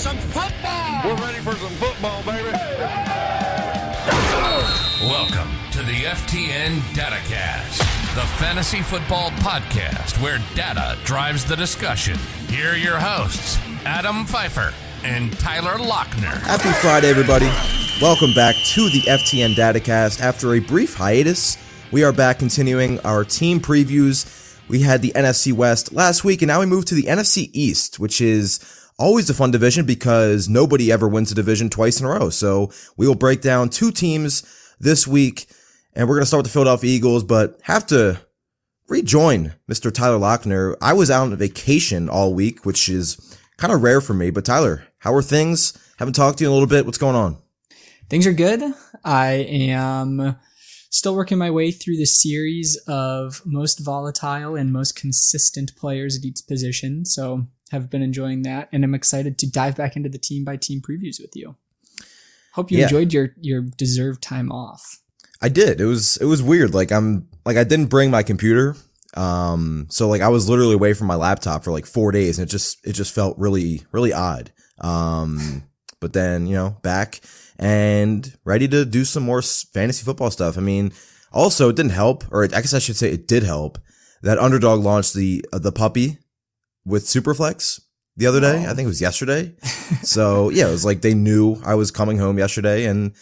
some football. We're ready for some football, baby. Welcome to the FTN DataCast, the fantasy football podcast where data drives the discussion. Here are your hosts, Adam Pfeifer and Tyler Loechner. Happy Friday, everybody. Welcome back to the FTN DataCast. After a brief hiatus, we are back continuing our team previews. We had the NFC West last week, and now we move to the NFC East, which is always a fun division because nobody ever wins a division twice in a row. So we will break down two teams this week, and we're going to start with the Philadelphia Eagles, but have to rejoin Mr. Tyler Loechner. I was out on vacation all week, which is kind of rare for me, but Tyler, how are things? Haven't talked to you in a little bit. What's going on? Things are good. I am still working my way through the series of most volatile and most consistent players at each position. So have been enjoying that, and I'm excited to dive back into the team by team previews with you. Hope you enjoyed your deserved time off. I did. It was weird. I didn't bring my computer. So I was literally away from my laptop for 4 days, and it just felt really, really odd. But then, back and ready to do some more fantasy football stuff. I mean, also it didn't help, or I guess I should say it did help, that Underdog launched the puppy with Superflex the other day. I think it was yesterday. So yeah, it was like they knew I was coming home yesterday and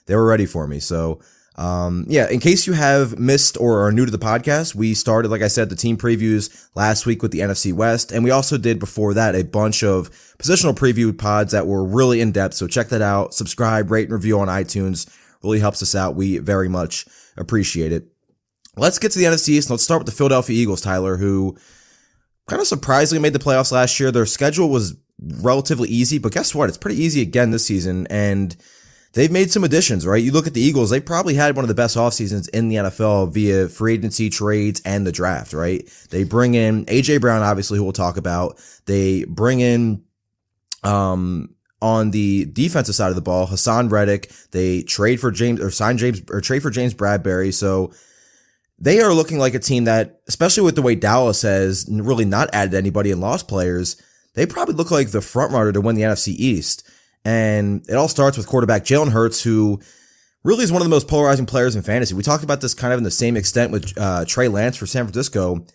they were ready for me. So in case you have missed or are new to the podcast, we started, like I said, the team previews last week with the NFC West. And we also did before that a bunch of positional preview pods that were really in depth. So check that out. Subscribe, rate, and review on iTunes. Really helps us out. We very much appreciate it. Let's get to the NFC East. Let's start with the Philadelphia Eagles, Tyler, who kind of surprisingly made the playoffs last year. Their schedule was relatively easy, but guess what? It's pretty easy again this season. And they've made some additions, right? You look at the Eagles, they probably had one of the best off seasons in the NFL via free agency, trades, and the draft, right? They bring in A.J. Brown, obviously, who we'll talk about. They bring in, on the defensive side of the ball, Hassan Reddick. They trade for trade for James Bradbury. So they are looking like a team that, especially with the way Dallas has really not added anybody and lost players, they probably look like the front runner to win the NFC East. And it all starts with quarterback Jalen Hurts, who really is one of the most polarizing players in fantasy. We talked about this kind of in the same extent with Trey Lance for San Francisco,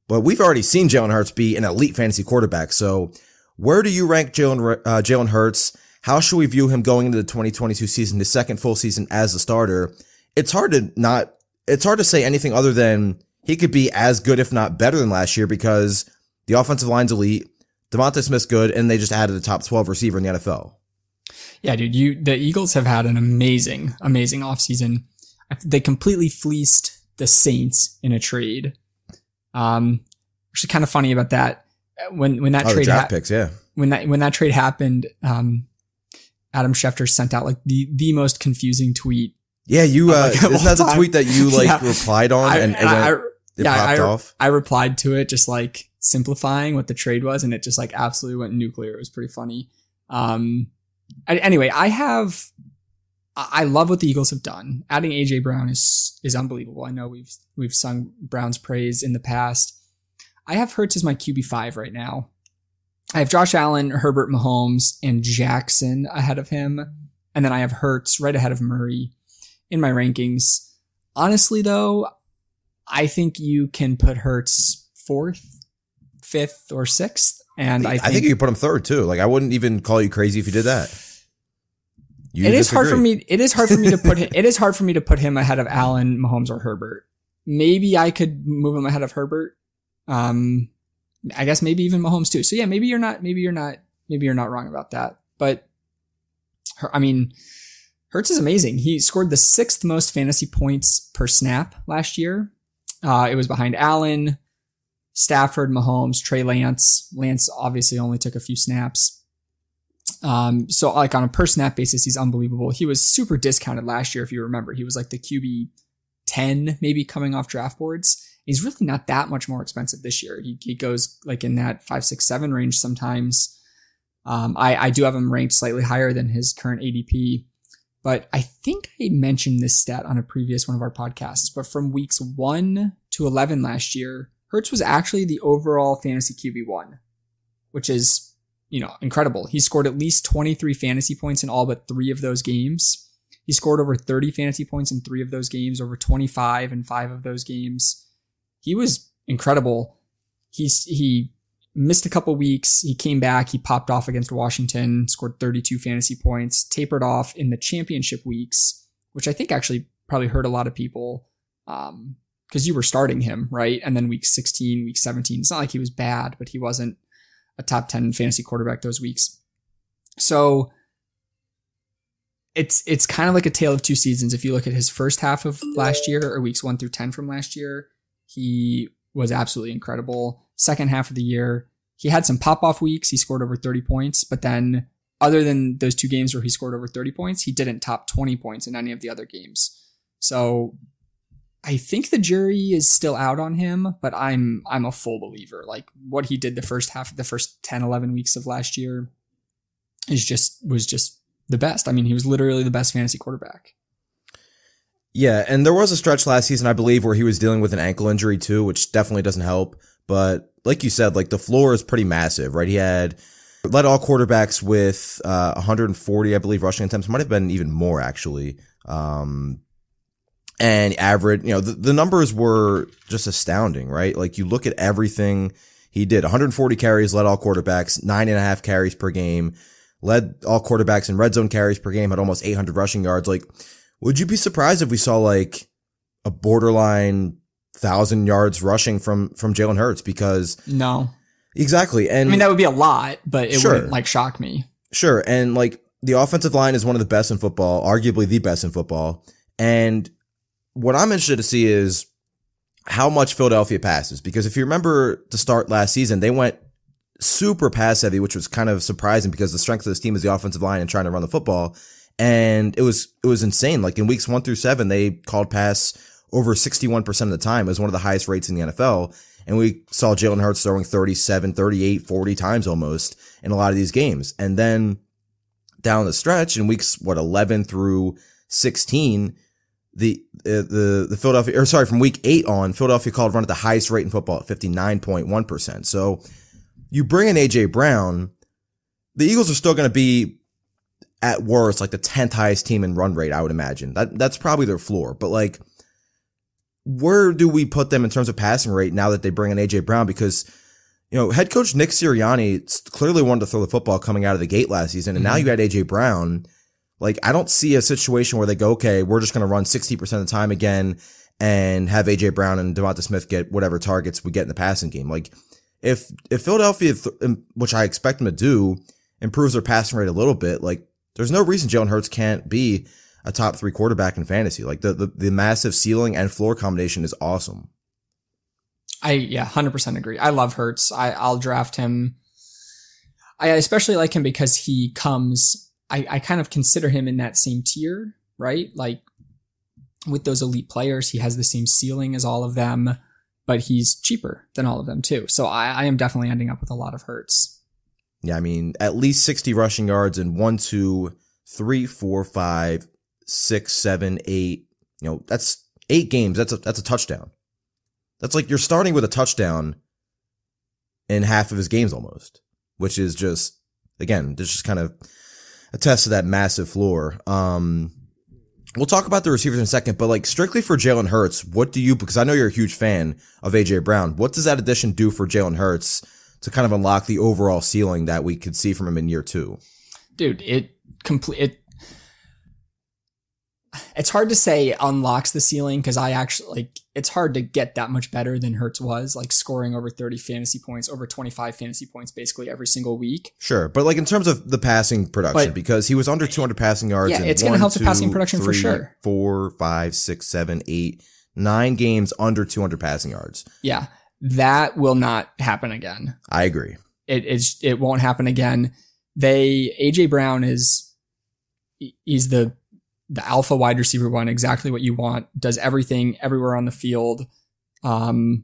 but we've already seen Jalen Hurts be an elite fantasy quarterback. So where do you rank Jalen Hurts? How should we view him going into the 2022 season, his second full season as a starter? It's hard to say anything other than he could be as good, if not better than last year, because the offensive line's elite, Devontae Smith's good, and they just added a top 12 receiver in the NFL. Yeah, dude, the Eagles have had an amazing offseason. They completely fleeced the Saints in a trade. Which is kind of funny about that. When that trade draft picks, yeah. When that trade happened, Adam Schefter sent out the most confusing tweet. Yeah, you isn't that the tweet that you replied on and it popped off? I replied to it just simplifying what the trade was, and it just absolutely went nuclear. It was pretty funny. Anyway, I love what the Eagles have done. Adding A.J. Brown is unbelievable. I know we've sung Brown's praise in the past. I have Hurts as my QB5 right now. I have Josh Allen, Herbert, Mahomes, and Jackson ahead of him. And then I have Hurts right ahead of Murray in my rankings. Honestly, though, I think you can put Hurts 4th, 5th, or 6th. And I think you could put him 3rd too. I wouldn't even call you crazy if you did that. It is hard for me to put him ahead of Allen, Mahomes, or Herbert. Maybe I could move him ahead of Herbert. I guess maybe even Mahomes too. So yeah, maybe you're not wrong about that. But I mean, Hurts is amazing. He scored the 6th most fantasy points per snap last year. It was behind Allen, Stafford, Mahomes, Trey Lance. Lance obviously only took a few snaps. So on a per snap basis, he's unbelievable. He was super discounted last year. If you remember, he was the QB 10, maybe coming off draft boards. He's really not that much more expensive this year. He goes in that 5, 6, 7 range sometimes. I do have him ranked slightly higher than his current ADP, but I think I mentioned this stat on a previous one of our podcasts, but from weeks 1 to 11 last year, Hurts was actually the overall fantasy QB1, which is incredible. He scored at least 23 fantasy points in all but 3 of those games. He scored over 30 fantasy points in 3 of those games, over 25 in 5 of those games. He was incredible. He missed a couple weeks. He came back. He popped off against Washington, scored 32 fantasy points, tapered off in the championship weeks, which I think actually probably hurt a lot of people because you were starting him, right? And then week 16, week 17, it's not like he was bad, but he wasn't a top 10 fantasy quarterback those weeks. So it's kind of like a tale of 2 seasons. If you look at his first half of last year, or weeks 1 through 10 from last year, he was absolutely incredible. Second half of the year, he had some pop-off weeks. He scored over 30 points, but then other than those 2 games where he scored over 30 points, he didn't top 20 points in any of the other games. So I think the jury is still out on him, but I'm a full believer. Like what he did the first 10, 11 weeks of last year was just the best. I mean, he was literally the best fantasy quarterback. Yeah, and there was a stretch last season, I believe, where he was dealing with an ankle injury too, which definitely doesn't help. But like you said, like the floor is pretty massive, right? He led all quarterbacks with 140, I believe, rushing attempts. Might have been even more, actually. And average, the numbers were just astounding, right? Like you look at everything he did. 140 carries, led all quarterbacks, 9.5 carries per game, led all quarterbacks in red zone carries per game, had almost 800 rushing yards. Like, would you be surprised if we saw like a borderline 1,000 yards rushing from Jalen Hurts? Because no, exactly. And I mean, that would be a lot, but it sure, wouldn't like shock me. Sure. And like the offensive line is one of the best in football, arguably the best in football. And what I'm interested to see is how much Philadelphia passes, because if you remember to start last season, they went super pass heavy, which was kind of surprising because the strength of this team is the offensive line and trying to run the football. And it was insane. Like in weeks 1 through 7, they called pass over 61% of the time. It was one of the highest rates in the NFL. And we saw Jalen Hurts throwing 37, 38, 40 times almost in a lot of these games. And then down the stretch in weeks, 11 through 16, the Philadelphia, or sorry, from week 8 on, Philadelphia called run at the highest rate in football at 59.1%. So you bring in AJ Brown, the Eagles are still going to be at worst like the 10th highest team in run rate, I would imagine. That's probably their floor. But like, where do we put them in terms of passing rate now that they bring in AJ Brown? Because, head coach Nick Sirianni clearly wanted to throw the football coming out of the gate last season. And now you got AJ Brown. Like, I don't see a situation where they go, okay, we're just going to run 60% of the time again and have AJ Brown and Devonta Smith get whatever targets we get in the passing game. Like, if Philadelphia, which I expect them to do, improves their passing rate a little bit, like, there's no reason Jalen Hurts can't be a top 3 quarterback in fantasy. Like the massive ceiling and floor combination is awesome. I 100% agree. I love Hurts. I'll draft him. I especially like him because he comes, I kind of consider him in that same tier, right? Like with those elite players, he has the same ceiling as all of them, but he's cheaper than all of them too. So I am definitely ending up with a lot of Hurts. Yeah, I mean, at least 60 rushing yards in 1, 2, 3, 4, 5, 6, 7, 8. That's 8 games. That's a touchdown. That's like you're starting with a touchdown in half of his games almost, which is just, again, this just kind of attests to that massive floor. We'll talk about the receivers in a second, but like strictly for Jalen Hurts, because I know you're a huge fan of AJ Brown, what does that addition do for Jalen Hurts to kind of unlock the overall ceiling that we could see from him in year 2? Dude, it's hard to say unlocks the ceiling because it's hard to get that much better than Hurts was, like scoring over 30 fantasy points, over 25 fantasy points basically every single week. Sure, but like in terms of the passing production, because he was under 200 passing yards. Yeah, it's going to help the passing production for sure. 4, 5, 6, 7, 8, 9 games under 200 passing yards. Yeah, that will not happen again. I agree. It won't happen again. AJ Brown he's the alpha wide receiver one, exactly what you want, does everything everywhere on the field. And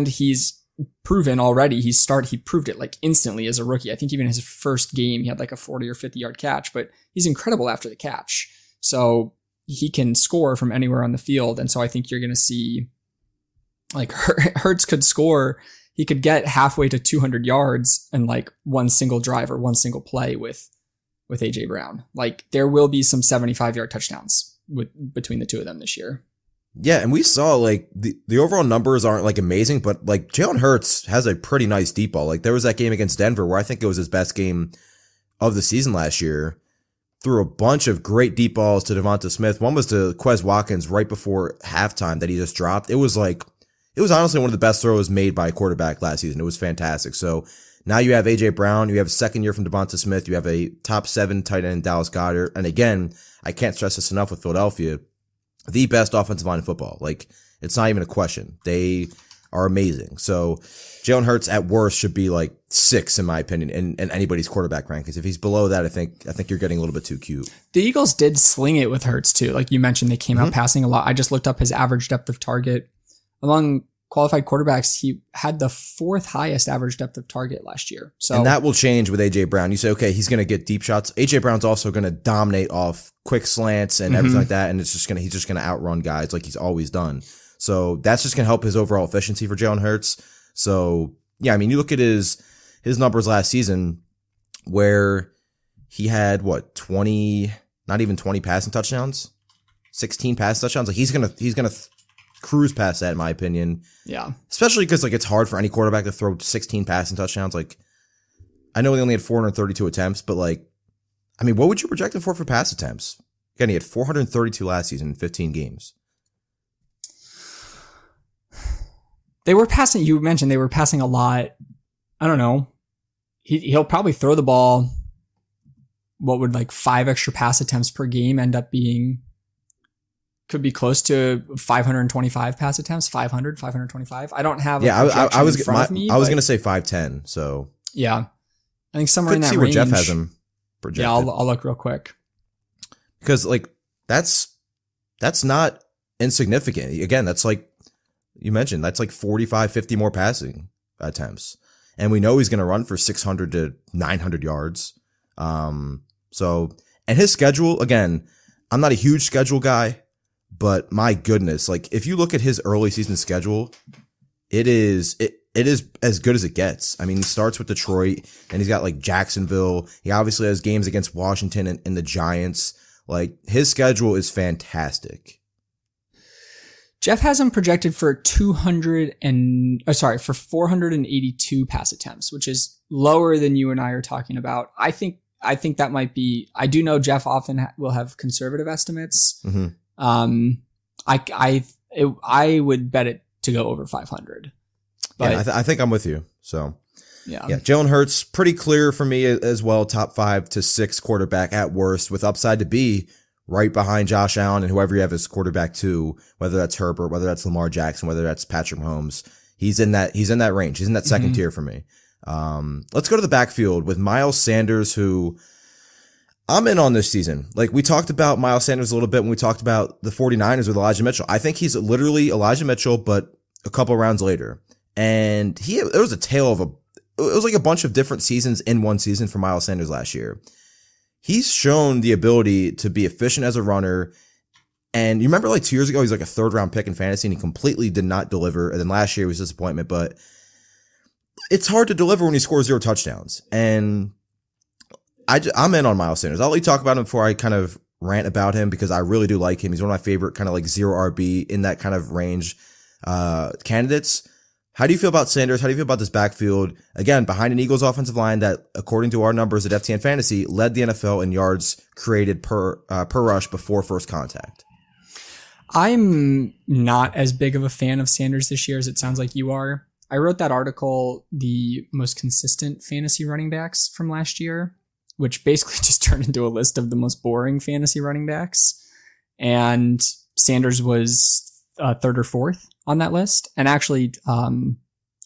he's proven already, he proved it like instantly as a rookie. I think even his first game, he had like a 40 or 50 yard catch, but he's incredible after the catch. So he can score from anywhere on the field. And so I think you're going to see like Hurts could score he could get halfway to 200 yards in like one single drive or one single play with AJ Brown. Like there will be some 75-yard touchdowns between the two of them this year. Yeah, and we saw like the overall numbers aren't like amazing, but like Jalen Hurts has a pretty nice deep ball. Like there was that game against Denver where I think it was his best game of the season last year. Threw a bunch of great deep balls to Devonta Smith. One was to Quez Watkins right before halftime that he just dropped. It was honestly one of the best throws made by a quarterback last season. It was fantastic. So now you have AJ Brown, you have a second year from Devonta Smith, you have a top 7 tight end Dallas Goedert. And again, I can't stress this enough with Philadelphia, the best offensive line in football. Like it's not even a question. They are amazing. So Jalen Hurts at worst should be like 6 in my opinion in anybody's quarterback rankings. If he's below that, I think you're getting a little bit too cute. The Eagles did sling it with Hurts too. Like you mentioned, they came out passing a lot. I just looked up his average depth of target. Among qualified quarterbacks, he had the 4th highest average depth of target last year. So, and that will change with AJ Brown. You say, okay, he's going to get deep shots. AJ Brown's also going to dominate off quick slants and everything like that. And he's just going to outrun guys like he's always done. So that's just going to help his overall efficiency for Jalen Hurts. So yeah, I mean, you look at his numbers last season where he had 20, not even 20 passing touchdowns, 16 passing touchdowns. Like he's going to cruise past that in my opinion. Yeah. Especially because like it's hard for any quarterback to throw 16 passing touchdowns. Like I know he only had 432 attempts, but like, I mean, what would you project him for pass attempts? Again, he had 432 last season in 15 games. They were passing, you mentioned they were passing a lot. I don't know. He'll probably throw the ball. What would like 5 extra pass attempts per game end up being? Could be close to 525 pass attempts, 500, 525. I don't have. Yeah, I was going to say 510. So yeah, I think somewhere in that range. Could see where Jeff has him projected. Yeah, I'll look real quick. Because like that's not insignificant. Again, that's like you mentioned, that's like 45, 50 more passing attempts. And we know he's going to run for 600 to 900 yards. So, and his schedule, again, I'm not a huge schedule guy, but my goodness, like if you look at his early season schedule, it is as good as it gets. I mean, he starts with Detroit and he's got like Jacksonville. He obviously has games against Washington and the Giants. Like his schedule is fantastic. Jeff has him projected for 482 pass attempts, which is lower than you and I are talking about. I think that might be, I do know Jeff often will have conservative estimates. I would bet it to go over 500. But yeah, I think I'm with you. So yeah, Jalen Hurts, pretty clear for me as well. Top 5 to 6 quarterback at worst, with upside to be right behind Josh Allen and whoever you have as quarterback 2, whether that's Herbert, whether that's Lamar Jackson, whether that's Patrick Mahomes. He's in that range. He's in that second tier for me. Let's go to the backfield with Miles Sanders, who I'm in on this season. Like we talked about Miles Sanders a little bit when we talked about the 49ers with Elijah Mitchell. I think he's literally Elijah Mitchell, but a couple rounds later. And it was a tale of it was like a bunch of different seasons in one season for Miles Sanders last year. He's shown the ability to be efficient as a runner. And you remember like 2 years ago, he's like a 3rd round pick in fantasy and he completely did not deliver. And then last year was a disappointment, but it's hard to deliver when he scores 0 touchdowns. And I'm in on Miles Sanders. I'll let you talk about him before I kind of rant about him because I really do like him. He's one of my favorite kind of like 0 RB in that kind of range, candidates. How do you feel about Sanders? How do you feel about this backfield? Again, behind an Eagles offensive line that, according to our numbers at FTN Fantasy, led the NFL in yards created per rush before first contact. I'm not as big of a fan of Sanders this year as it sounds like you are. I wrote that article, the most consistent fantasy running backs from last year, which basically just turned into a list of the most boring fantasy running backs. And Sanders was 3rd or 4th on that list. And actually,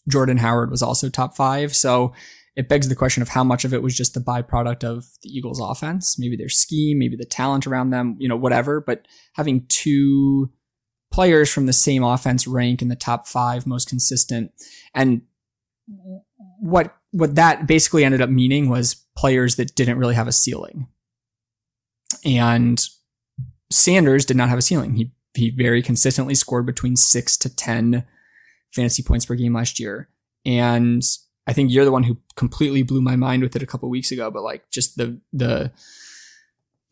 Jordan Howard was also top 5. So it begs the question of how much of it was just the byproduct of the Eagles offense, maybe their scheme, maybe the talent around them, whatever. But having 2 players from the same offense rank in the top 5 most consistent. And what that basically ended up meaning was players that didn't really have a ceiling. And Sanders did not have a ceiling. He very consistently scored between 6 to 10 fantasy points per game last year. And I think you're the one who completely blew my mind with it a couple weeks ago, but like just the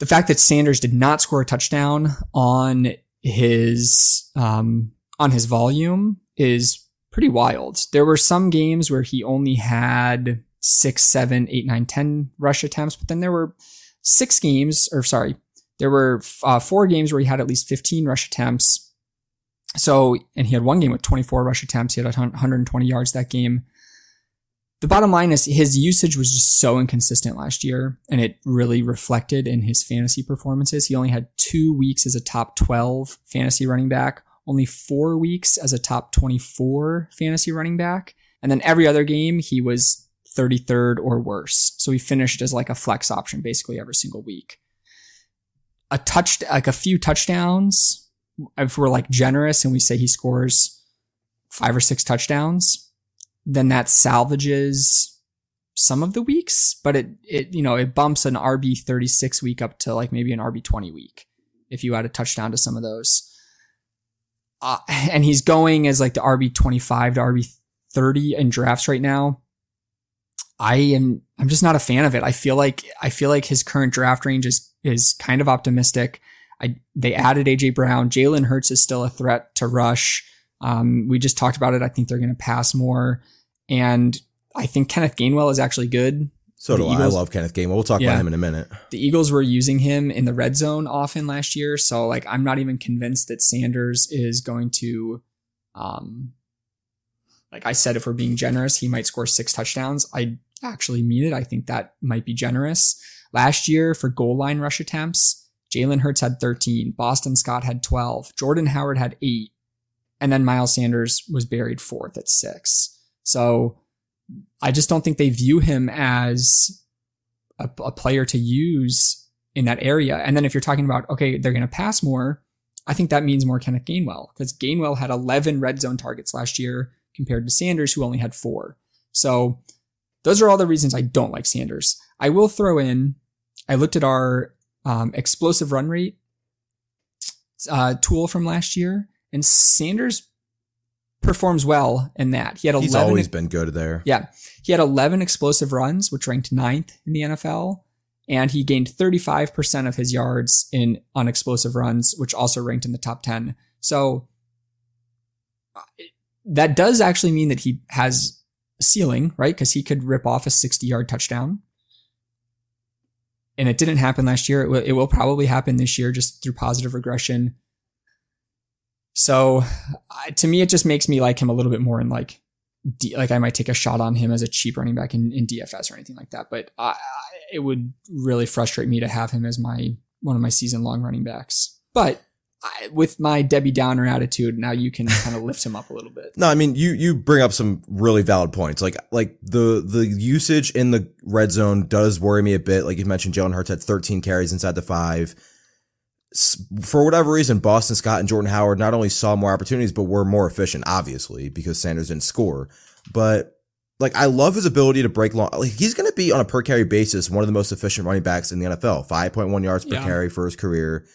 fact that Sanders did not score a touchdown on his volume is pretty wild. There were some games where he only had 6, 7, 8, 9, 10 rush attempts, but then there were 4 games where he had at least 15 rush attempts. So, and he had one game with 24 rush attempts. He had 120 yards that game. The bottom line is his usage was just so inconsistent last year, and it really reflected in his fantasy performances. He only had 2 weeks as a top 12 fantasy running back, only 4 weeks as a top 24 fantasy running back. And then every other game, he was 33rd or worse. So he finished as like a flex option basically every single week. A few touchdowns, if we're like generous and we say he scores 5 or 6 touchdowns, then that salvages some of the weeks, but it bumps an RB 36 week up to like maybe an RB 20 week if you add a touchdown to some of those. And he's going as like the RB 25 to RB 30 in drafts right now. I'm just not a fan of it. I feel like his current draft range is kind of optimistic. They added AJ Brown. Jalen Hurts is still a threat to rush. We just talked about it. I think they're going to pass more. And I think Kenneth Gainwell is actually good. So do I. I love Kenneth Gainwell. We'll talk about him in a minute. The Eagles were using him in the red zone often last year. So like, I'm not even convinced that Sanders is going to, like I said, if we're being generous, he might score 6 touchdowns. I actually mean it. I think that might be generous. Last year for goal line rush attempts, Jalen Hurts had 13. Boston Scott had 12. Jordan Howard had 8. And then Miles Sanders was buried 4th at 6. So I just don't think they view him as a player to use in that area. And then if you're talking about, okay, they're going to pass more, I think that means more Kenneth Gainwell, because Gainwell had 11 red zone targets last year compared to Sanders, who only had 4. So those are all the reasons I don't like Sanders. I will throw in, I looked at our explosive run rate tool from last year, and Sanders performs well in that. He's always been good there. Yeah. He had 11 explosive runs, which ranked 9th in the NFL. And he gained 35% of his yards on explosive runs, which also ranked in the top 10. So that does actually mean that he has a ceiling, right? Because he could rip off a 60-yard touchdown. And it didn't happen last year. It will probably happen this year just through positive regression. So to me, it just makes me like him a little bit more in like I might take a shot on him as a cheap running back in DFS or anything like that. But it would really frustrate me to have him as one of my season long running backs. But with my Debbie Downer attitude, now you can kind of lift him up a little bit. No, I mean, you bring up some really valid points. Like the usage in the red zone does worry me a bit. Like you mentioned, Jalen Hurts had 13 carries inside the 5. For whatever reason, Boston Scott and Jordan Howard not only saw more opportunities, but were more efficient, obviously, because Sanders didn't score. But like, I love his ability to break long. Like, he's going to be on a per carry basis one of the most efficient running backs in the NFL. 5.1 yards per carry for his career.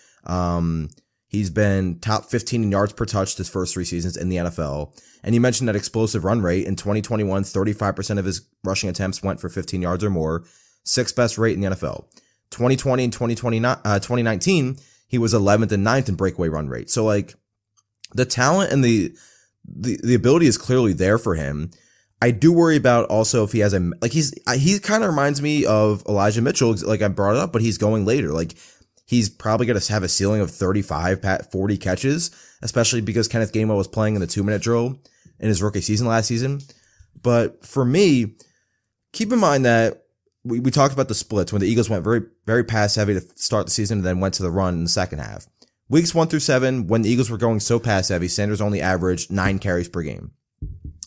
He's been top 15 in yards per touch his first 3 seasons in the NFL. And you mentioned that explosive run rate in 2021, 35% of his rushing attempts went for 15 yards or more, 6th best rate in the NFL. 2020 and 2019. He was 11th and 9th in breakaway run rate. So like the talent and the ability is clearly there for him. I do worry about also if he has he kind of reminds me of Elijah Mitchell. Like I brought it up, but he's going later. Like he's probably going to have a ceiling of 40 catches, especially because Kenneth Gainwell was playing in the 2-minute drill in his rookie season last season. But for me, keep in mind that we talked about the splits when the Eagles went very, very pass heavy to start the season and then went to the run in the second half. Weeks 1 through 7, when the Eagles were going so pass heavy, Sanders only averaged 9 carries per game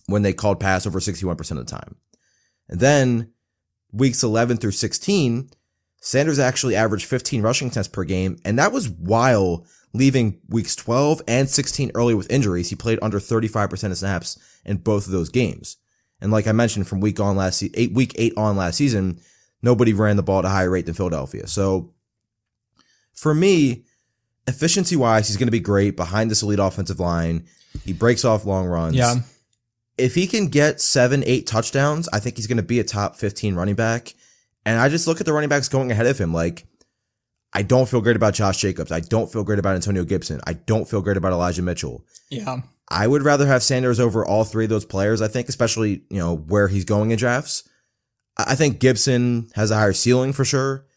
when they called pass over 61% of the time. And then weeks 11 through 16, Sanders actually averaged 15 rushing attempts per game. And that was while leaving weeks 12 and 16 early with injuries. He played under 35% of snaps in both of those games. And like I mentioned, from week 8 on last season, nobody ran the ball at a higher rate than Philadelphia. So for me, efficiency wise, he's going to be great behind this elite offensive line. He breaks off long runs. Yeah. if he can get 7-8 touchdowns, I think he's going to be a top 15 running back. And I just look at the running backs going ahead of him. Like, I don't feel great about Josh Jacobs. I don't feel great about Antonio Gibson. I don't feel great about Elijah Mitchell. Yeah. I would rather have Sanders over all three of those players, I think, especially, where he's going in drafts. I think Gibson has a higher ceiling for sure.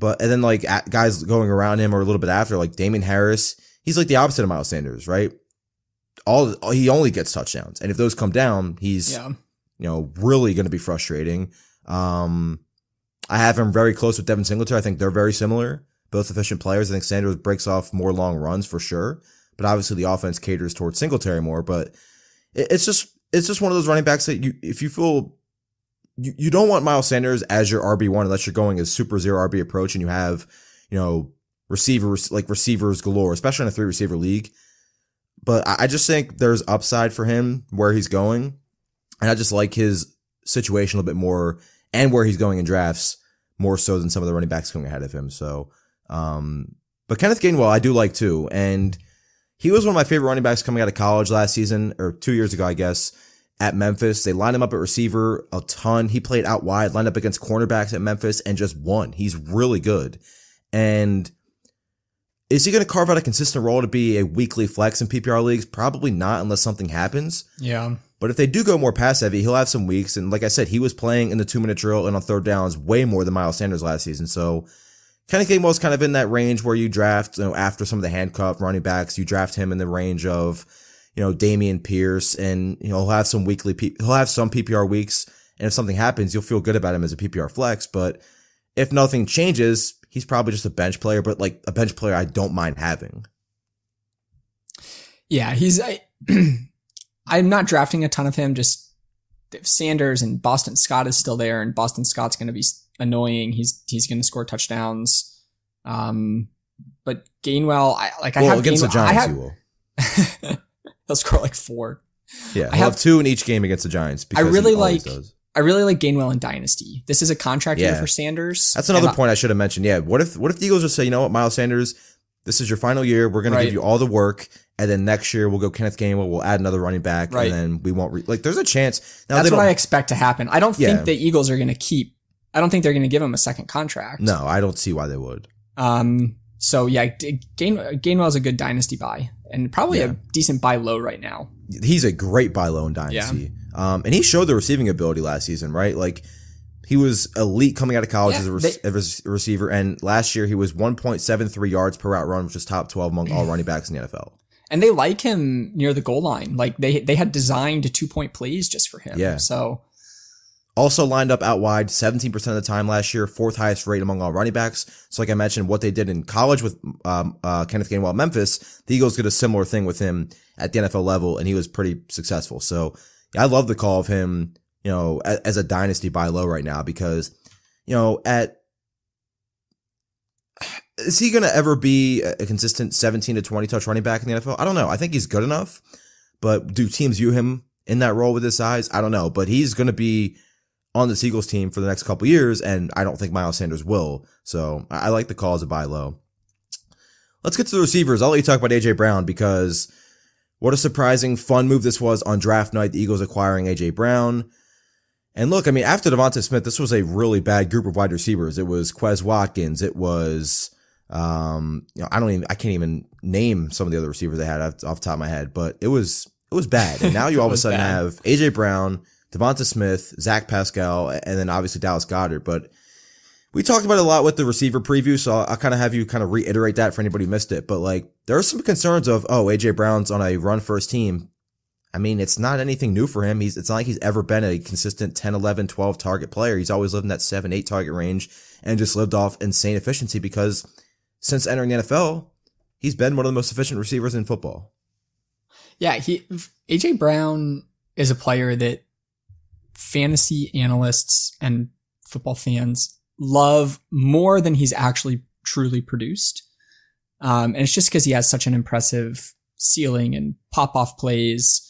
And then like guys going around him or a little bit after, like Damian Harris, he's like the opposite of Miles Sanders, right? He only gets touchdowns. And if those come down, he's, really going to be frustrating. I have him very close with Devin Singletary. I think they're very similar, both efficient players. I think Sanders breaks off more long runs for sure. But obviously the offense caters towards Singletary more. But it's just one of those running backs that if you feel you don't want Miles Sanders as your RB1 unless you're going a super zero RB approach and you have, receivers galore, especially in a 3-receiver league. But I just think there's upside for him where he's going. And I just like his situation a little bit more and where he's going in drafts more so than some of the running backs going ahead of him. So, but Kenneth Gainwell, I do like too. And he was one of my favorite running backs coming out of college last season or 2 years ago, I guess, at Memphis. They lined him up at receiver a ton. He played out wide, lined up against cornerbacks at Memphis and just won. He's really good. And is he going to carve out a consistent role to be a weekly flex in PPR leagues? Probably not unless something happens. Yeah. But if they do go more pass heavy, he'll have some weeks. And like I said, he was playing in the 2-minute drill and on third downs way more than Miles Sanders last season. So Kenneth Gainwell's kind of in that range where you draft, after some of the handcuff running backs, you draft him in the range of, Dameon Pierce, and, he'll have some PPR weeks. And if something happens, you'll feel good about him as a PPR flex. But if nothing changes, he's probably just a bench player, but like a bench player I don't mind having. Yeah, I'm not drafting a ton of him. Just if Sanders and Boston Scott is still there, and Boston Scott's going to be annoying. He's going to score touchdowns. But Gainwell, I have against Gainwell, the Giants, he will. He'll score like 4. Yeah, he'll have 2 in each game against the Giants. I really like Gainwell in Dynasty. This is a contract year for Sanders. That's another point I should have mentioned. Yeah, what if the Eagles just say, you know what, Miles Sanders, this is your final year. We're going to give you all the work. And then next year we'll go Kenneth Gainwell. We'll add another running back. And then we won't there's a chance. Now, that's what I expect to happen. I don't think the Eagles are going to I don't think they're going to give him a second contract. No, I don't see why they would. So yeah, Gainwell's a good dynasty buy and probably a decent buy low right now. He's a great buy low in dynasty. Yeah. And he showed the receiving ability last season, right? Like he was elite coming out of college as a receiver. And last year he was 1.73 yards per route run, which is top 12 among all running backs in the NFL. And they like him near the goal line. Like they had designed 2-point plays just for him. Yeah. So also lined up out wide 17% of the time last year, 4th highest rate among all running backs. So like I mentioned, what they did in college with Kenneth Gainwell at Memphis, the Eagles did a similar thing with him at the NFL level, and he was pretty successful. So I love the call of him, as a dynasty buy low right now because, is he going to ever be a consistent 17 to 20 touch running back in the NFL? I don't know. I think he's good enough, but do teams view him in that role with his size? I don't know, but he's going to be on the Eagles team for the next couple years, and I don't think Miles Sanders will. So I like the call as a buy low. Let's get to the receivers. I'll let you talk about A.J. Brown because what a surprising, fun move this was on draft night, the Eagles acquiring A.J. Brown. And look, I mean, after Devonta Smith, this was a really bad group of wide receivers. It was Quez Watkins. It was, I can't even name some of the other receivers they had off the top of my head, but it was bad. And now you all of a sudden have A.J. Brown, Devonta Smith, Zach Pascal, and then obviously Dallas Goedert. But we talked about it a lot with the receiver preview, so I'll kind of have you kind of reiterate that for anybody who missed it. But like, there are some concerns of, A.J. Brown's on a run first team. I mean, it's not anything new for him. It's not like he's ever been a consistent 10, 11, 12 target player. He's always lived in that 7, 8 target range and just lived off insane efficiency because since entering the NFL, he's been one of the most efficient receivers in football. Yeah, A.J. Brown is a player that fantasy analysts and football fans love more than he's actually truly produced. And it's just because he has such an impressive ceiling and pop-off plays.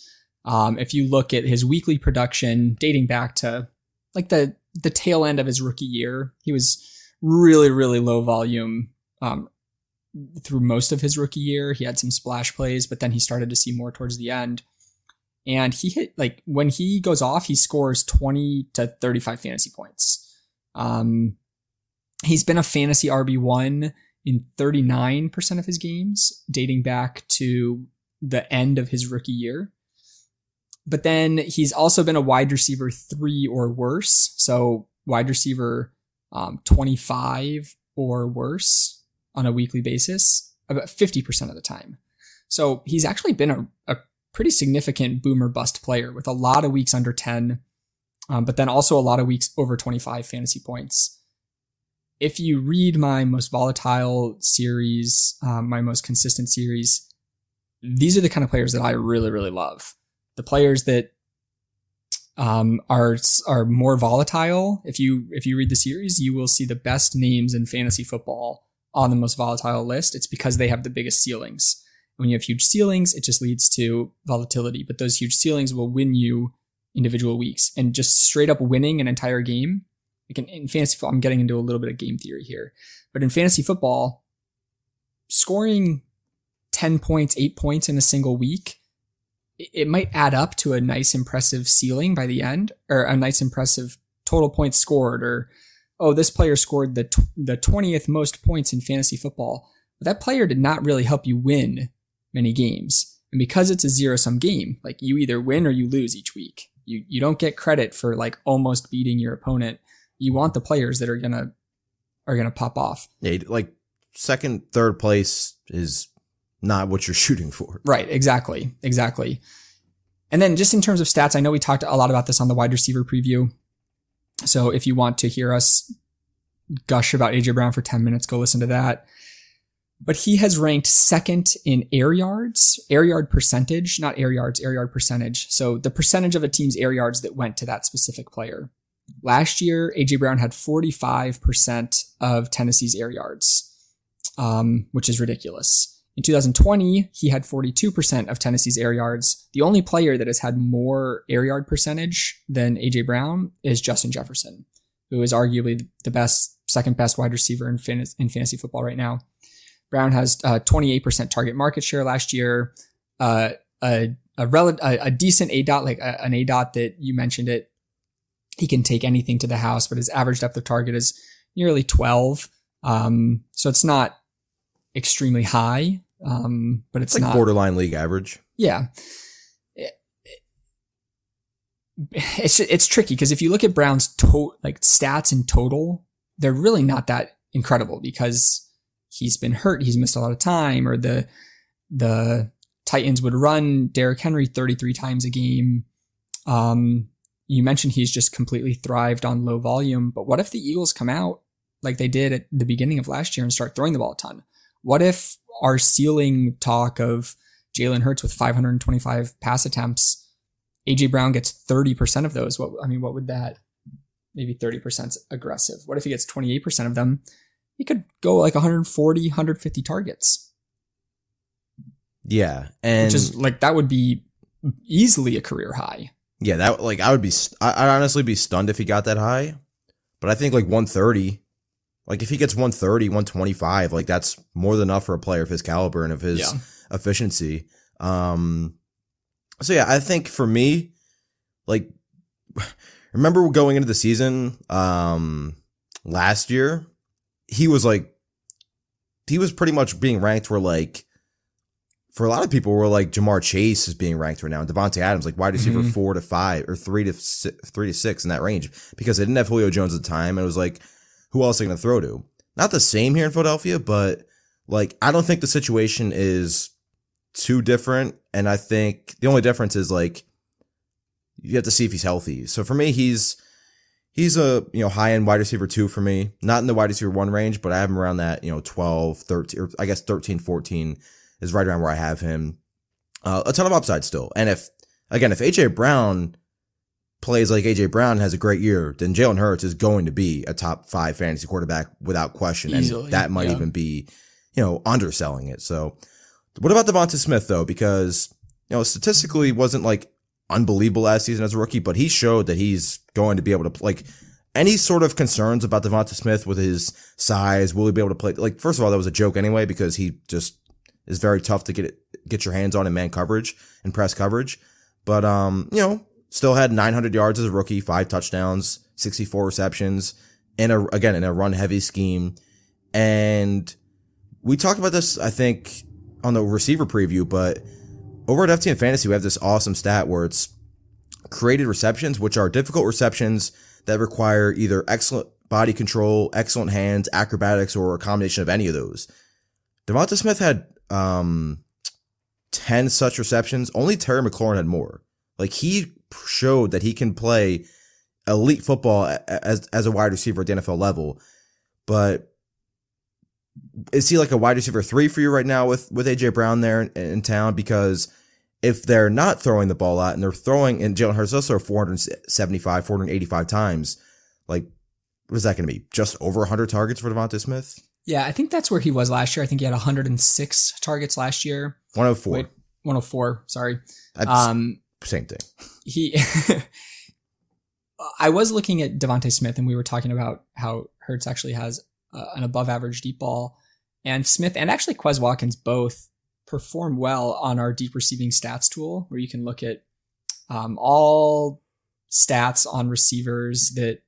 If you look at his weekly production dating back to like the tail end of his rookie year, he was really, really low volume through most of his rookie year. He had some splash plays, but then he started to see more towards the end. And he hit, like, when he goes off, he scores 20 to 35 fantasy points. He's been a fantasy RB1 in 39% of his games, dating back to the end of his rookie year. But then he's also been a wide receiver 3 or worse. So wide receiver 25 or worse on a weekly basis, about 50% of the time. So he's actually been a pretty significant boomer bust player with a lot of weeks under 10, but then also a lot of weeks over 25 fantasy points. If you read my most volatile series, my most consistent series, these are the kind of players that I really, really love. The players that are more volatile. If you read the series, you will see the best names in fantasy football on the most volatile list. It's because they have the biggest ceilings. When you have huge ceilings, it just leads to volatility. But those huge ceilings will win you individual weeks. And just straight up winning an entire game, like in fantasy football, I'm getting into a little bit of game theory here. But in fantasy football, scoring 10 points, 8 points in a single week, it might add up to a nice impressive ceiling by the end, or a nice impressive total points scored, or, oh, this player scored the 20th most points in fantasy football. But that player did not really help you win many games. And because it's a zero-sum game, like, you either win or you lose each week. You don't get credit for, like, almost beating your opponent. You want the players that are gonna pop off. Yeah, like, second, third place is not what you're shooting for. Right, exactly. And then just in terms of stats, I know we talked a lot about this on the wide receiver preview. So if you want to hear us gush about AJ Brown for 10 minutes, go listen to that. But he has ranked second in air yard percentage, not air yards, air yard percentage. So the percentage of a team's air yards that went to that specific player. Last year, AJ Brown had 45% of Tennessee's air yards, which is ridiculous. In 2020, he had 42% of Tennessee's air yards. The only player that has had more air yard percentage than AJ Brown is Justin Jefferson, who is arguably the second best wide receiver in fantasy football right now. Brown has 28% target market share last year, a decent ADOT, like an ADOT that you mentioned it. He can take anything to the house, but his average depth of target is nearly 12. So it's not extremely high, but it's like not borderline league average. Yeah. It's tricky because if you look at Brown's stats in total, they're really not that incredible because he's been hurt. He's missed a lot of time, or the Titans would run Derrick Henry 33 times a game. You mentioned he's just completely thrived on low volume, but what if the Eagles come out like they did at the beginning of last year and start throwing the ball a ton? What if our ceiling talk of Jalen Hurts with 525 pass attempts, AJ Brown gets 30% of those? What would that? Maybe 30% aggressive. What if he gets 28% of them? He could go like 140, 150 targets. Yeah. And which is like, that would be easily a career high. Yeah. That, like, I'd honestly be stunned if he got that high, but I think like 130, like if he gets 130, 125, like that's more than enough for a player of his caliber and of his efficiency. So yeah, I think for me, like, remember going into the season, last year, he was pretty much being ranked where, like, for a lot of people, where like Jamar Chase is being ranked right now, and Devontae Adams, like wide receiver 4 to 5 or 3 to 6 in that range, because they didn't have Julio Jones at the time. And it was like, who else are they going to throw to? Not the same here in Philadelphia, but like, I don't think the situation is too different. And I think the only difference is, like, you have to see if he's healthy. So for me, he's a, high end wide receiver 2 for me, not in the wide receiver 1 range, but I have him around that, 12, 13, or I guess 13, 14 is right around where I have him. A ton of upside still. And if AJ Brown plays like AJ Brown, has a great year, then Jalen Hurts is going to be a top 5 fantasy quarterback without question. Easily, and that might even be, underselling it. So what about Devonta Smith though? Because, statistically wasn't like unbelievable last season as a rookie, but he showed that he's going to be able to, like, any sort of concerns about Devonta Smith with his size, will he be able to play? Like, first of all, that was a joke anyway, because he just is very tough to get your hands on in man coverage and press coverage. But, still had 900 yards as a rookie, 5 touchdowns, 64 receptions, in a run-heavy scheme. And we talked about this, I think, on the receiver preview, but over at FTN Fantasy, we have this awesome stat where it's created receptions, which are difficult receptions that require either excellent body control, excellent hands, acrobatics, or a combination of any of those. Devonta Smith had 10 such receptions. Only Terry McLaurin had more. Like, he showed that he can play elite football as a wide receiver at the NFL level. But is he like a wide receiver 3 for you right now with AJ Brown there in town? Because if they're not throwing the ball out and they're throwing, and Jalen Hurts also 475, 485 times, like, what is that going to be? Just over 100 targets for Devonta Smith? Yeah, I think that's where he was last year. I think he had 106 targets last year. 104. Wait, 104, sorry. Same thing. I was looking at Devonta Smith, and we were talking about how Hurts actually has an above average deep ball, and Smith and actually Quez Watkins both perform well on our deep receiving stats tool, where you can look at all stats on receivers that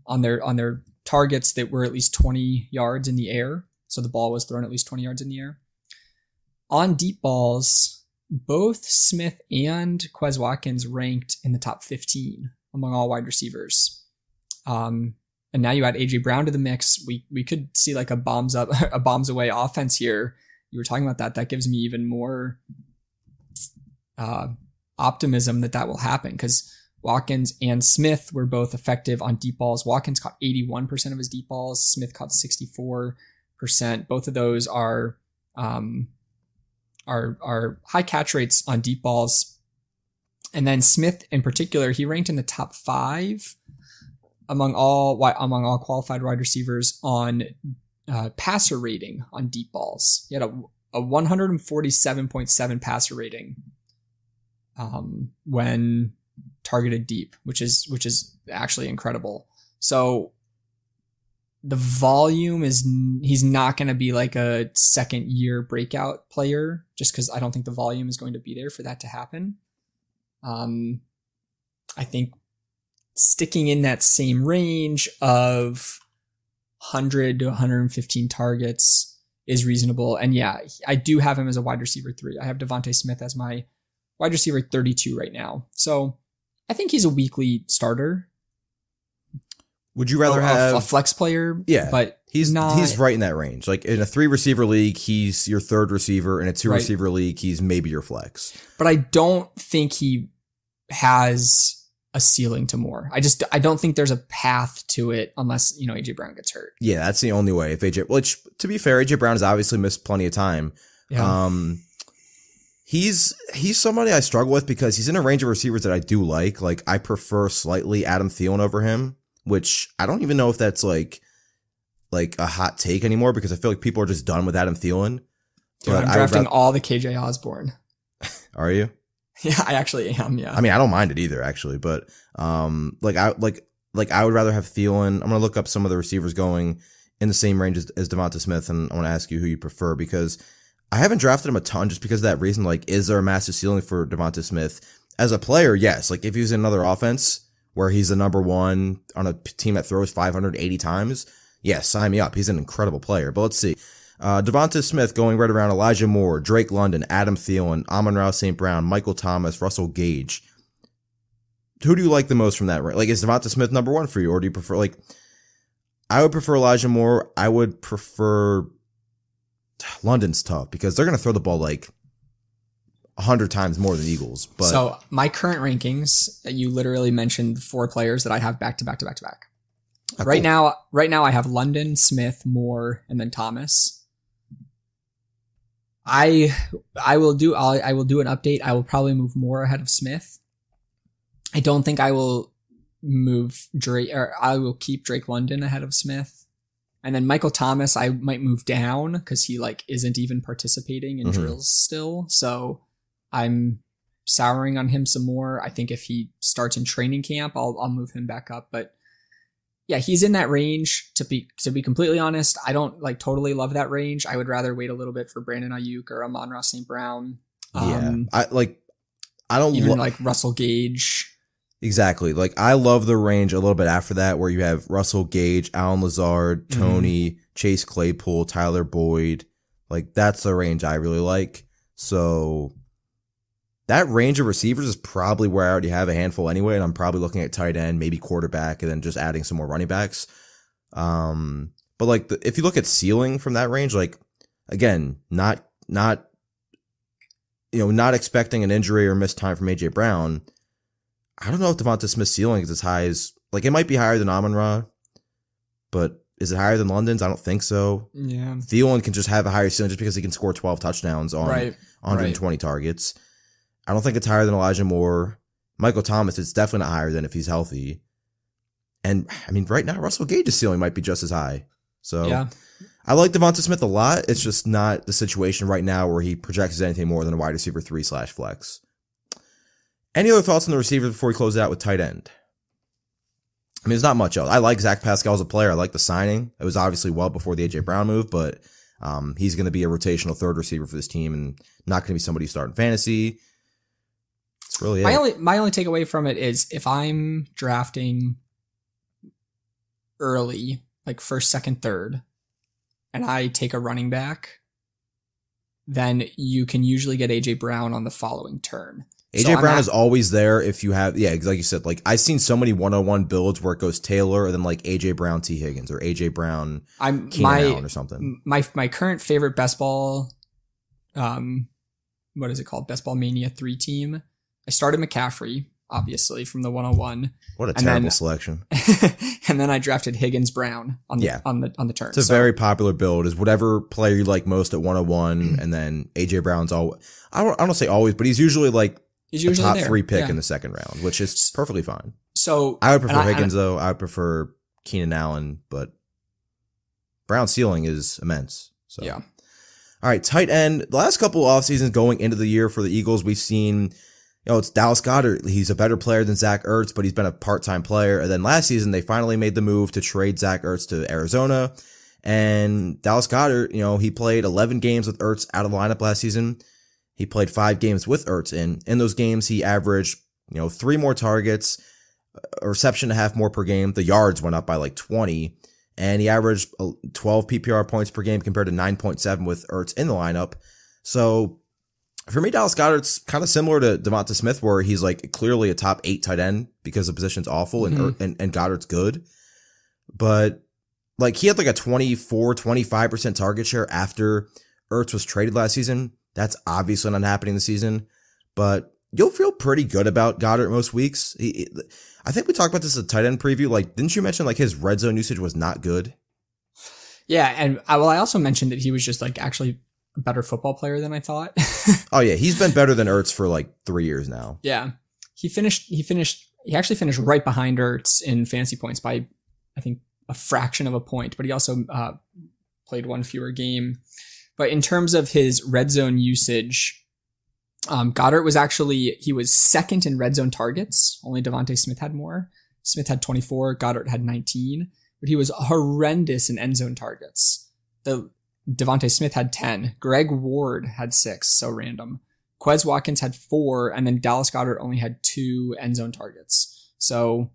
on their targets that were at least 20 yards in the air. So the ball was thrown at least 20 yards in the air. On deep balls, both Smith and Quez Watkins ranked in the top 15 among all wide receivers. And now you add AJ Brown to the mix. We could see like a bombs away offense here. You were talking about that. That gives me even more optimism that will happen, because Watkins and Smith were both effective on deep balls. Watkins caught 81% of his deep balls. Smith caught 64%. Both of those are high catch rates on deep balls. And then Smith in particular, he ranked in the top 5 among all qualified wide receivers on passer rating on deep balls. He had a 147.7 passer rating when targeted deep, which is actually incredible. So the volume he's not going to be like a second year breakout player, just because I don't think the volume is going to be there for that to happen. I think sticking in that same range of 100 to 115 targets is reasonable. And yeah, I do have him as a wide receiver 3. I have Devonta Smith as my wide receiver 32 right now. So I think he's a weekly starter. Would you rather have a flex player? Yeah, but he's right in that range. Like in a 3 receiver league, he's your 3rd receiver. In a 2 receiver league, he's maybe your flex. But I don't think he has a ceiling to more. I don't think there's a path to it unless, AJ Brown gets hurt. Yeah, that's the only way. If which to be fair, AJ Brown has obviously missed plenty of time. Yeah. He's somebody I struggle with because he's in a range of receivers that I do like. Like, I prefer slightly Adam Thielen over him, which I don't even know if that's like a hot take anymore, because I feel like people are just done with Adam Thielen. Dude, I'm drafting all the KJ Osborne. Are you? Yeah, I actually am. Yeah. I mean, I don't mind it either, actually, but I would rather have Thielen. I'm gonna look up some of the receivers going in the same range as Devonta Smith, and I want to ask you who you prefer, because I haven't drafted him a ton just because of that reason. Like, is there a massive ceiling for Devonta Smith as a player? Yes. Like, if he's in another offense where he's the number 1 on a team that throws 580 times, yes, sign me up. He's an incredible player. But let's see. Devonta Smith going right around Elijah Moore, Drake London, Adam Thielen, Amon-Ra St. Brown, Michael Thomas, Russell Gage. Who do you like the most from that? Like, is Devonta Smith number 1 for you? Or do you prefer, like, I would prefer Elijah Moore. I would prefer London's tough because they're going to throw the ball like 100 times more than Eagles. But so my current rankings, you literally mentioned 4 players that I have back to back to back to back. Right now I have London, Smith, Moore, and then Thomas. I will do an update. I will probably move Moore ahead of Smith. I don't think I will move Drake, or I will keep Drake London ahead of Smith. And then Michael Thomas, I might move down because he isn't even participating in drills still. So I'm souring on him some more. I think if he starts in training camp, I'll move him back up. But yeah, he's in that range. To be completely honest, I don't totally love that range. I would rather wait a little bit for Brandon Ayuk or Amon-Ra St. Brown. Yeah, I don't even like Russell Gage. Exactly. Like, I love the range a little bit after that, where you have Russell Gage, Allen Lazard, Tony, Chase Claypool, Tyler Boyd. Like, that's the range I really like. So that range of receivers is probably where I already have a handful anyway, and I'm probably looking at tight end, maybe quarterback, and then just adding some more running backs. But like, if you look at ceiling from that range, like, again, not expecting an injury or missed time from AJ Brown. I don't know if Devonta Smith's ceiling is as high as, like, it might be higher than Amon-Ra, but is it higher than London's? I don't think so. Yeah. Thielen can just have a higher ceiling just because he can score 12 touchdowns on 120 targets. I don't think it's higher than Elijah Moore. Michael Thomas, it's definitely not higher than if he's healthy. And, I mean, right now, Russell Gage's ceiling might be just as high. So, yeah. I like Devonta Smith a lot. It's just not the situation right now where he projects as anything more than a wide receiver 3/flex. Any other thoughts on the receivers before we close it out with tight end? I mean, there's not much else. I like Zach Pascal as a player. I like the signing. It was obviously well before the AJ Brown move, but he's going to be a rotational third receiver for this team and not going to be somebody starting fantasy. That's really it. My only takeaway from it is if I'm drafting early, like first, second, third, and I take a running back, then you can usually get AJ Brown on the following turn. AJ Brown is always there if you have, like you said, like I've seen so many 101 builds where it goes Taylor and then like AJ Brown, T. Higgins, or AJ Brown, Keenan Allen or something. My current favorite best ball, what is it called? Best Ball Mania 3 team. I started McCaffrey, obviously, from the 101. What a terrible selection. And then I drafted Higgins Brown on the turn. It's a very popular build, is whatever player you like most at 101, and then AJ Brown's I don't say always, but he's usually like a top there. 3 pick in the second round, which is perfectly fine. So I would prefer Higgins though. I would prefer Keenan Allen, but Brown's ceiling is immense. So yeah. All right, tight end. The last couple off seasons going into the year for the Eagles, we've seen, it's Dallas Goedert. He's a better player than Zach Ertz, but he's been a part-time player. And then last season, they finally made the move to trade Zach Ertz to Arizona. And Dallas Goedert, he played 11 games with Ertz out of the lineup last season. He played 5 games with Ertz. In those games, he averaged, 3 more targets, a reception and a half more per game. The yards went up by like 20. And he averaged 12 PPR points per game compared to 9.7 with Ertz in the lineup. So for me, Dallas Goedert's kind of similar to Devonta Smith, where he's like clearly a top 8 tight end because the position's awful and Goedert's good. But like he had like a 25% target share after Ertz was traded last season. That's obviously not happening this season, but you'll feel pretty good about Goedert most weeks. I think we talked about this at tight end preview. Like, didn't you mention like his red zone usage was not good? Yeah. And I also mentioned that he was just like actually a better football player than I thought. Oh yeah. He's been better than Ertz for like 3 years now. Yeah. He actually finished right behind Ertz in fantasy points by, I think, a fraction of a point, but he also played one fewer game. But in terms of his red zone usage, Goedert was second in red zone targets. Only Devonta Smith had more. Smith had 24. Goedert had 19. But he was horrendous in end zone targets. Devonta Smith had 10. Greg Ward had 6. So random. Quez Watkins had 4. And then Dallas Goedert only had 2 end zone targets. So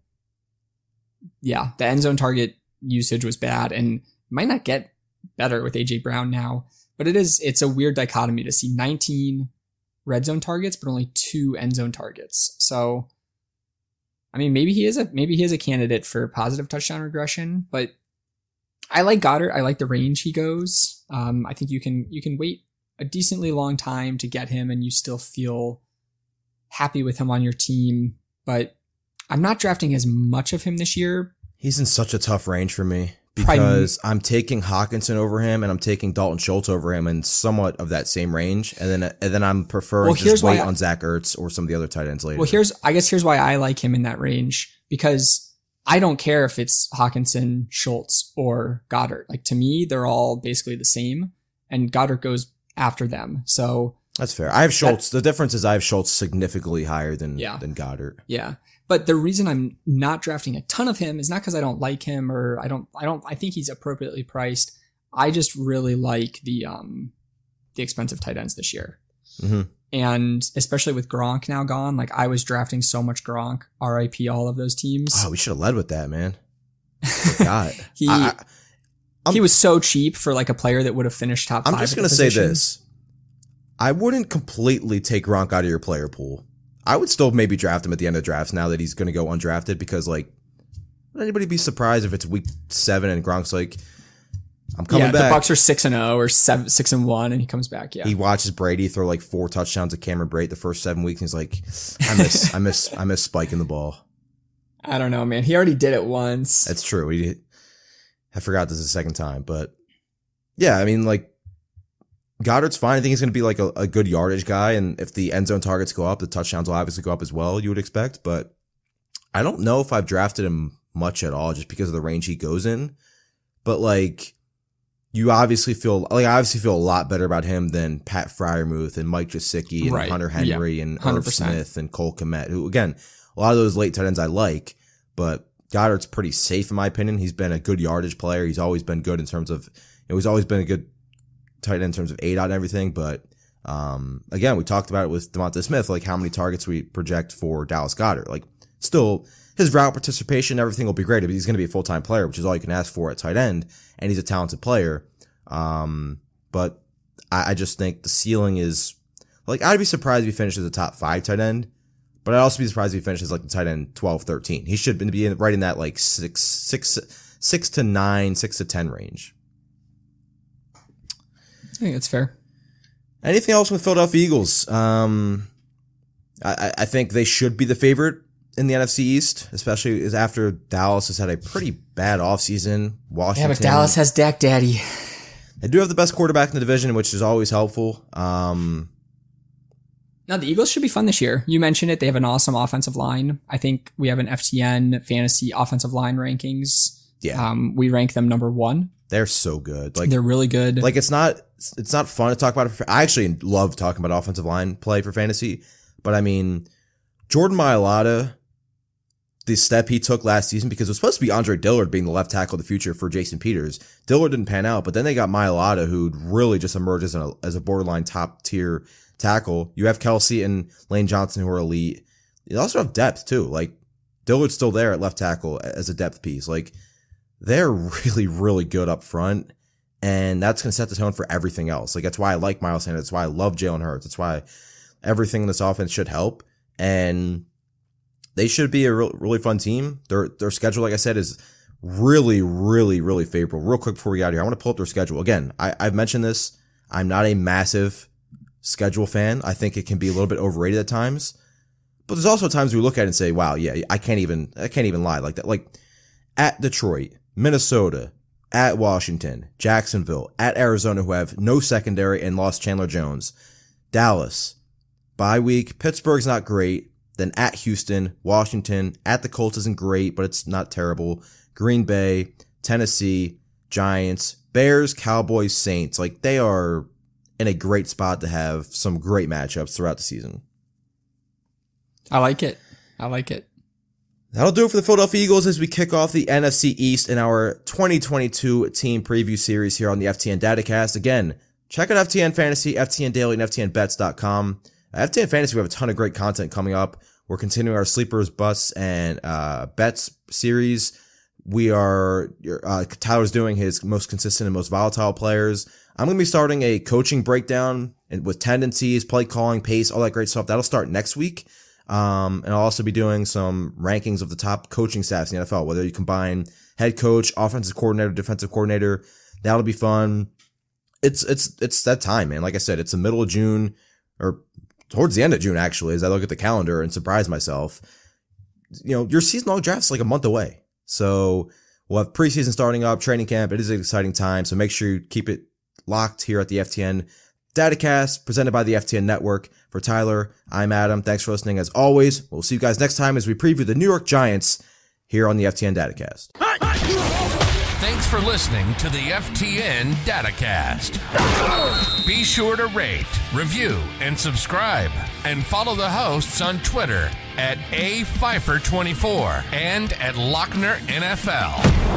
yeah, the end zone target usage was bad and might not get better with AJ Brown now. But it's a weird dichotomy to see 19 red zone targets, but only 2 end zone targets. So, I mean, maybe he is a candidate for positive touchdown regression, but I like Goedert. I like the range he goes. I think you can wait a decently long time to get him and you still feel happy with him on your team, but I'm not drafting as much of him this year. He's in such a tough range for me. Because I'm taking Hawkinson over him and I'm taking Dalton Schultz over him in somewhat of that same range. And then I'm preferring just wait on Zach Ertz or some of the other tight ends later. Well, here's why I like him in that range, because I don't care if it's Hawkinson, Schultz, or Goedert. Like, to me, they're all basically the same and Goedert goes after them. So that's fair. I have Schultz. The difference is I have Schultz significantly higher than Goedert. Yeah. But the reason I'm not drafting a ton of him is not because I don't like him or I think he's appropriately priced. I just really like the expensive tight ends this year. Mm-hmm. And especially with Gronk now gone, like I was drafting so much Gronk, RIP all of those teams. Oh, we should have led with that, man. God. He was so cheap for like a player that would have finished top 5. I'm just going to say this. I wouldn't completely take Gronk out of your player pool. I would still maybe draft him at the end of drafts now that he's going to go undrafted, because like, would anybody be surprised if it's week 7 and Gronk's like, I'm coming back. The Bucks are 6-0 or 6-1 and he comes back. Yeah. He watches Brady throw like 4 touchdowns at Cameron Brate the first 7 weeks. And he's like, I miss spiking the ball. I don't know, man. He already did it once. That's true. I forgot this is the second time, but yeah, I mean, like, Goddard's fine. I think he's going to be like a good yardage guy. And if the end zone targets go up, the touchdowns will obviously go up as well, you would expect. But I don't know if I've drafted him much at all just because of the range he goes in. But like, I obviously feel a lot better about him than Pat Freiermuth and Mike Gesicki and Hunter Henry and 100%. Irv Smith and Cole Kmet, who, again, a lot of those late tight ends I like, but Goddard's pretty safe in my opinion. He's been a good yardage player. He's always been good in terms of, he's always been a good tight end in terms of ADOT and everything. But, again, we talked about it with Devonta Smith, like how many targets we project for Dallas Goedert. Like, still, his route participation, everything will be great, but he's going to be a full-time player, which is all you can ask for at tight end, and he's a talented player. But I just think the ceiling is, like, I'd be surprised if he finishes a top 5 tight end, but I'd also be surprised if he finishes like the tight end 12, 13. He should be right in that like 6 to 9, 6 to 10 range. I think that's fair. Anything else with Philadelphia Eagles? I think they should be the favorite in the NFC East, especially as after Dallas has had a pretty bad offseason. Washington. Yeah, but Dallas has Dak Daddy. They do have the best quarterback in the division, which is always helpful. No, the Eagles should be fun this year. You mentioned it. They have an awesome offensive line. I think we have an FTN fantasy offensive line rankings. Yeah. We rank them number 1. They're so good. Like, they're really good. Like, it's not fun to talk about it. I actually love talking about offensive line play for fantasy, but I mean, Jordan Mailata, the step he took last season, because it was supposed to be Andre Dillard being the left tackle of the future for Jason Peters. Dillard didn't pan out, but then they got Mailata, who really just emerged as a borderline top tier tackle. You have Kelsey and Lane Johnson, who are elite. You also have depth too. Like, Dillard's still there at left tackle as a depth piece. Like, they're really, really good up front, and that's going to set the tone for everything else. Like, that's why I like Miles Sanders. That's why I love Jalen Hurts. That's why everything in this offense should help, and they should be a really fun team. Their schedule, like I said, is really, really, really favorable. Real quick before we get out of here, I want to pull up their schedule. Again, I've mentioned this. I'm not a massive schedule fan. I think it can be a little bit overrated at times, but there's also times we look at it and say, wow, yeah, I can't even lie like that. Like, at Detroit, Minnesota, at Washington, Jacksonville, at Arizona, who have no secondary and lost Chandler Jones, Dallas, bye week, Pittsburgh's not great, then at Houston, Washington, at the Colts isn't great, but it's not terrible, Green Bay, Tennessee, Giants, Bears, Cowboys, Saints. Like, they are in a great spot to have some great matchups throughout the season. I like it. That'll do it for the Philadelphia Eagles as we kick off the NFC East in our 2022 team preview series here on the FTN Datacast. Again, check out FTN Fantasy, FTN Daily, and FTNBets.com. FTN Fantasy, we have a ton of great content coming up. We're continuing our sleepers, busts, and bets series. Tyler's doing his most consistent and most volatile players. I'm going to be starting a coaching breakdown with tendencies, play calling, pace, all that great stuff. That'll start next week. And I'll also be doing some rankings of the top coaching staffs in the NFL, whether you combine head coach, offensive coordinator, defensive coordinator. That'll be fun. It's that time, man. Like I said, it's the middle of June, or towards the end of June, actually, as I look at the calendar and surprise myself. You know, your seasonal draft's like a month away. So we'll have preseason starting up, training camp. It is an exciting time. So make sure you keep it locked here at the FTN Datacast, presented by the FTN Network. For Tyler, I'm Adam. Thanks for listening. As always, we'll see you guys next time as we preview the New York Giants here on the FTN Datacast. Thanks for listening to the FTN Datacast. Be sure to rate, review, and subscribe. And follow the hosts on Twitter at Pfeifer24 and at Loechner NFL.